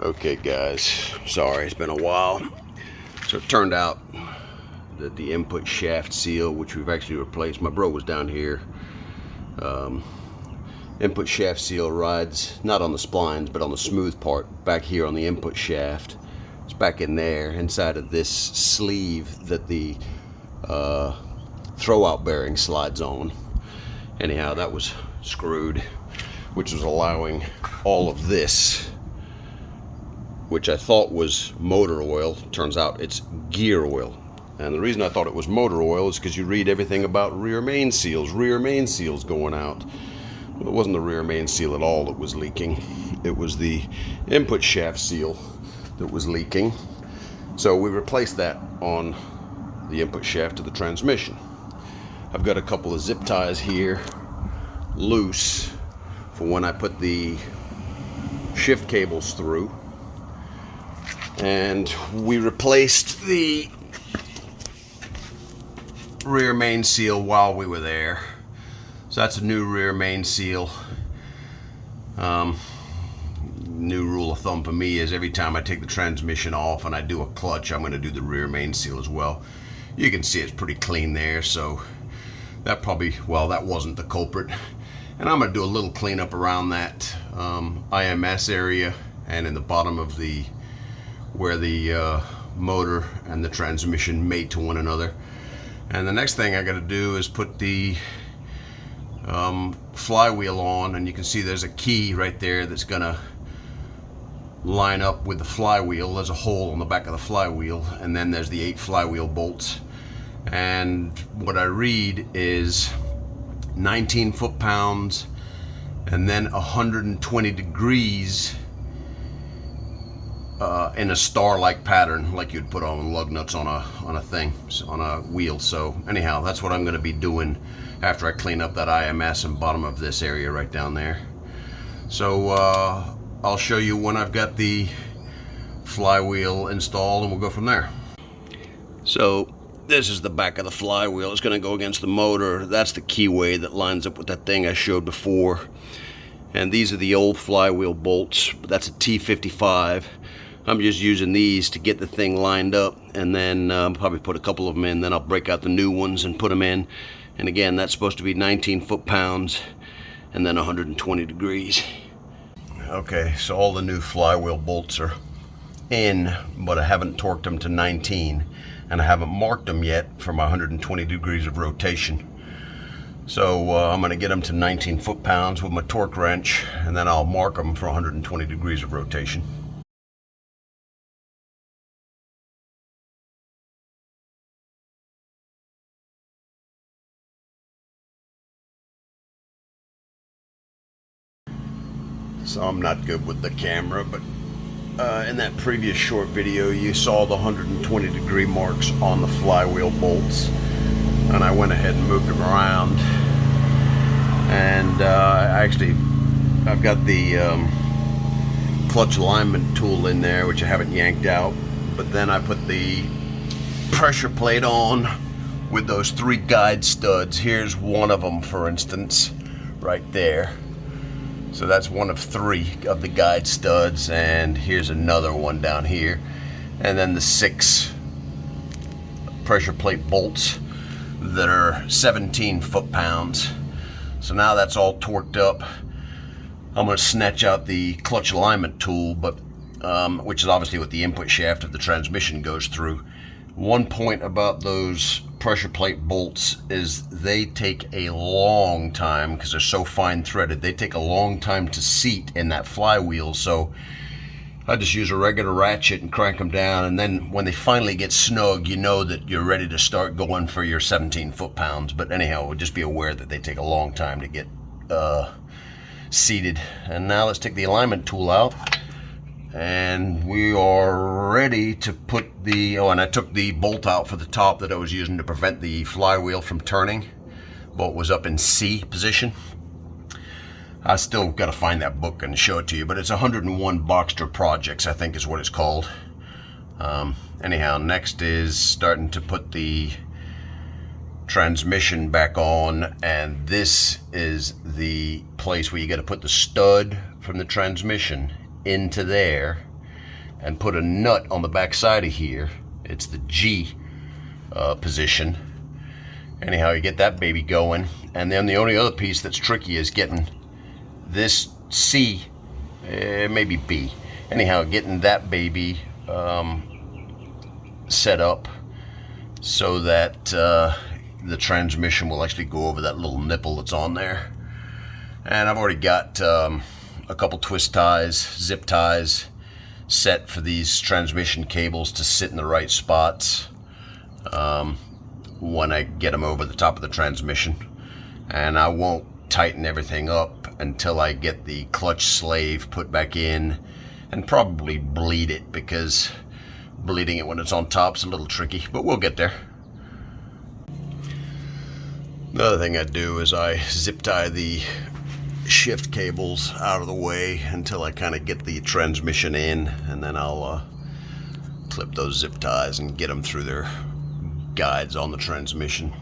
Okay guys, sorry it's been a while. So it turned out that the input shaft seal, which we've actually replaced, my bro was down here, input shaft seal rides not on the splines but on the smooth part back here on the input shaft. It's back in there inside of this sleeve that the throwout bearing slides on. Anyhow, that was screwed, which was allowing all of this, which I thought was motor oil. Turns out it's gear oil. And the reason I thought it was motor oil is because you read everything about rear main seals going out. Well, it wasn't the rear main seal at all that was leaking. It was the input shaft seal that was leaking. So we replaced that on the input shaft of the transmission. I've got a couple of zip ties here loose for when I put the shift cables through. And we replaced the rear main seal while we were there. So that's a new rear main seal. New rule of thumb for me is every time I take the transmission off and I do a clutch, I'm going to do the rear main seal as well. You can see it's pretty clean there, so that probably, well, that wasn't the culprit. And I'm going to do a little cleanup around that IMS area and in the bottom of the where the motor and the transmission mate to one another. And the next thing I got to do is put the flywheel on, and you can see there's a key right there that's gonna line up with the flywheel. There's a hole on the back of the flywheel, and then there's the 8 flywheel bolts. And what I read is 19 foot-pounds and then 120 degrees in a star-like pattern, like you'd put on lug nuts on a thing, on a wheel. So anyhow, that's what I'm going to be doing after I clean up that IMS and bottom of this area right down there. So I'll show you when I've got the flywheel installed, and we'll go from there. So this is the back of the flywheel. It's going to go against the motor. That's the keyway that lines up with that thing I showed before. And these are the old flywheel bolts. That's a T55. I'm just using these to get the thing lined up, and then probably put a couple of them in. Then I'll break out the new ones and put them in. And again, that's supposed to be 19 foot-pounds and then 120 degrees. Okay, so all the new flywheel bolts are in, but I haven't torqued them to 19, and I haven't marked them yet for my 120 degrees of rotation. So I'm going to get them to 19 foot-pounds with my torque wrench, and then I'll mark them for 120 degrees of rotation. So I'm not good with the camera, but in that previous short video you saw the 120 degree marks on the flywheel bolts, and I went ahead and moved them around. And I've got the clutch alignment tool in there, which I haven't yanked out, but then I put the pressure plate on with those 3 guide studs. Here's one of them, for instance, right there. So that's one of 3 of the guide studs, and here's another one down here. And then the 6 pressure plate bolts that are 17 foot-pounds. So now that's all torqued up. I'm going to snatch out the clutch alignment tool, but which is obviously what the input shaft of the transmission goes through. One point about those pressure plate bolts is they take a long time, because they're so fine threaded, they take a long time to seat in that flywheel. So I just use a regular ratchet and crank them down, and then when they finally get snug, you know that you're ready to start going for your 17 foot-pounds. But anyhow, just be aware that they take a long time to get seated. And now let's take the alignment tool out, and we are ready to put the, oh, and I took the bolt out for the top that I was using to prevent the flywheel from turning. Bolt was up in C position. I still got to find that book and show it to you, but it's 101 Boxster Projects, I think is what it's called. Anyhow, next is starting to put the transmission back on, and this is the place where you got to put the stud from the transmission into there, and put a nut on the back side of here. It's the G position. Anyhow, you get that baby going, and then the only other piece that's tricky is getting this C, maybe B. Anyhow, getting that baby set up so that the transmission will actually go over that little nipple that's on there. And I've already got a couple twist ties, zip ties set for these transmission cables to sit in the right spots when I get them over the top of the transmission. And I won't tighten everything up until I get the clutch slave put back in, and probably bleed it, because bleeding it when it's on top is a little tricky, but we'll get there. The other thing I do is I zip tie the shift cables out of the way until I kind of get the transmission in, and then I'll clip those zip ties and get them through their guides on the transmission.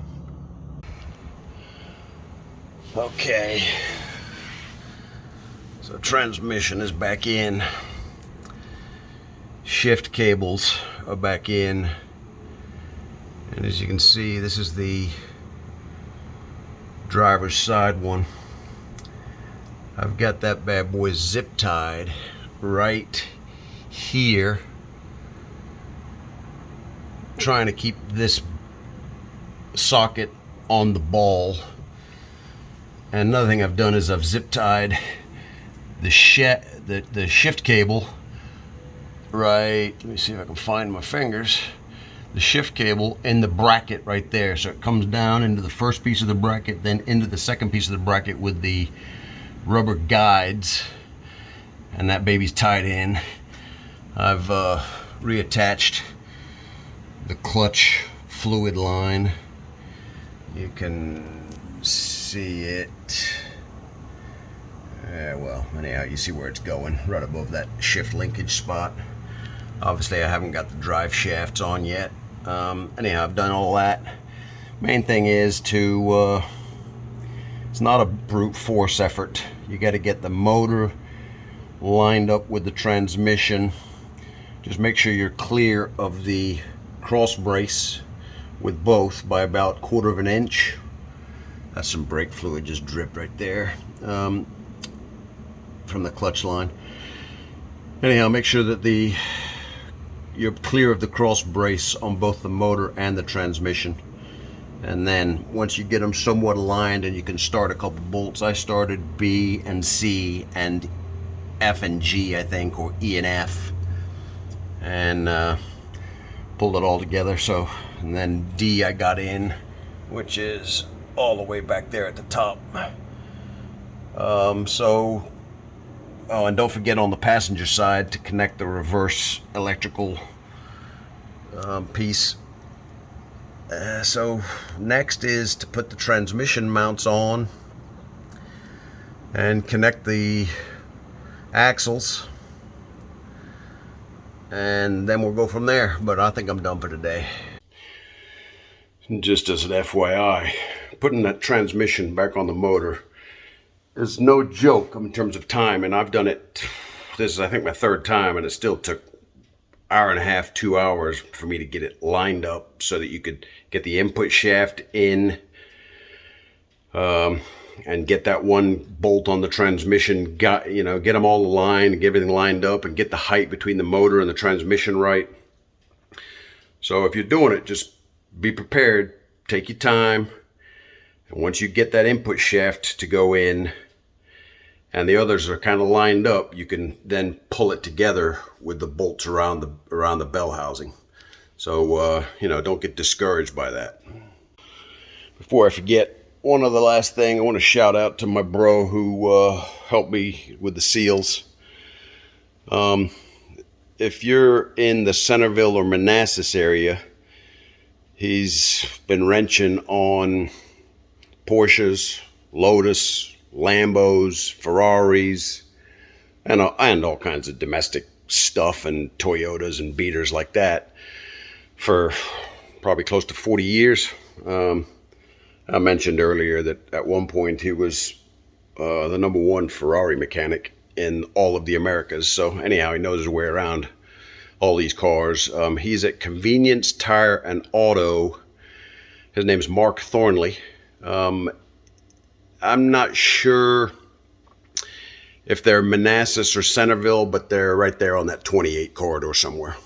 Okay, so transmission is back in, shift cables are back in, and as you can see, this is the driver's side one. I've got that bad boy zip tied right here, trying to keep this socket on the ball. And another thing I've done is I've zip tied the shift cable right, let me see if I can find my fingers, the shift cable in the bracket right there, so it comes down into the first piece of the bracket, then into the second piece of the bracket with the rubber guides, and that baby's tied in. I've reattached the clutch fluid line. You can see it. Well, anyhow, you see where it's going, right above that shift linkage spot. Obviously, I haven't got the drive shafts on yet. Anyhow, I've done all that. Main thing is to, it's not a brute force effort. You got to get the motor lined up with the transmission. Just make sure you're clear of the cross brace with both by about 1/4 of an inch. That's some brake fluid just dripped right there from the clutch line. Anyhow, make sure that you're clear of the cross brace on both the motor and the transmission. And then once you get them somewhat aligned and you can start a couple bolts, I started B and C and F and G, I think, or E and F, and pulled it all together. So, and then D I got in, which is all the way back there at the top. Oh, and don't forget on the passenger side to connect the reverse electrical piece. So next is to put the transmission mounts on and connect the axles, and then we'll go from there. But I think I'm done for today. Just as an FYI, putting that transmission back on the motor is no joke in terms of time, and I've done it, this is I think my 3rd time, and it still took 1.5 to 2 hours for me to get it lined up so that you could get the input shaft in, and get that one bolt on the transmission, get them all aligned, get everything lined up, and get the height between the motor and the transmission right. So if you're doing it, just be prepared, take your time, and once you get that input shaft to go in and the others are kind of lined up, you can then pull it together with the bolts around the bell housing. So don't get discouraged by that. Before I forget, one other last thing, I want to shout out to my bro who helped me with the seals. If you're in the Centerville or Manassas area, he's been wrenching on Porsches, Lotus, Lambos, Ferraris, and all kinds of domestic stuff, and Toyotas and beaters like that for probably close to 40 years. I mentioned earlier that at one point he was the #1 Ferrari mechanic in all of the Americas. So anyhow, he knows his way around. all these cars. He's at Convenience Tire and Auto. His name's Mark Thornley. I'm not sure if they're Manassas or Centerville, but they're right there on that 28 corridor somewhere.